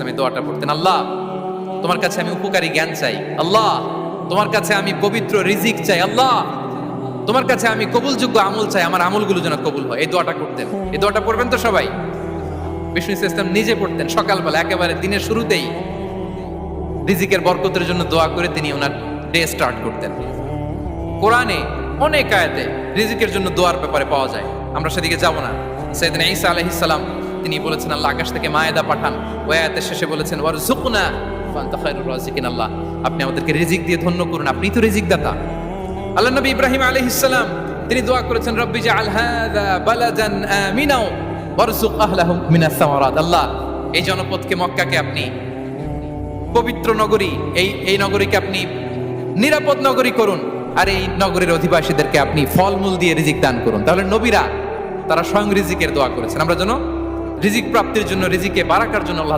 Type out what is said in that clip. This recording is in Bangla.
আমি দোয়াটা পড়তেন, আল্লাহ তোমার কাছে আমি উপকারী জ্ঞান চাই, আল্লাহ তোমার কাছে আমি পবিত্র রিজিক চাই, আল্লাহ তোমার কাছে আমি কবুলযোগ্য আমল চাই, আমার আমলগুলো যেন কবুল হয়। এই দোয়াটা করতেন। এই দোয়াটা পড়বেন তো সবাই। বিষ্ণু ইসলাম নিজে পড়তেন সকালবেলা, একেবারে দিনের শুরুতেই রিজিকের বরকতের জন্য দোয়া করে তিনি ওনার ডে স্টার্ট করতেন। কোরআনে অনেক আয়াতে রিজিকের জন্য দোয়ার ব্যাপারে পাওয়া যায়, আমরা সেদিকে যাব না। সাইয়েদনা ঈসা আলাইহিস সালাম তিনি বলেছেন আল্লাহ আকাশ থেকে মায়েদা পাঠান, ওই আয়াতের শেষে বলেছেন ওয়ারযুকনা ফাআনতা খায়রুর রাযিকিন, আল্লাহ আপনি আমাদেরকে রিজিক দিয়ে ধন্য করুন, আপনিই তো রিজিক দাতা। আল্লাহ নবী ইব্রাহিম আলাইহিস সালাম তিনি দোয়া করেছেন রব্বি জাআল হাযা বালাদান আমিনা ওয়ারযুক আহলাহু মিনাস সামারাত, আল্লাহ এই জনপদকে মক্কাকে আপনি পবিত্র নগরী, এই নগরীকে আপনি নিরাপদ নগরী করুন, আর এই নগরীর অধিবাসীদেরকে আপনি ফলমূল দিয়ে রিজিক দান করুন। তাহলে নবীরা তারা স্বয়ং রিজিকের দোয়া করেছেন। আমরা যেন রিজিক প্রাপ্তির জন্য, রিজিকে বারাকার জন্য আল্লাহ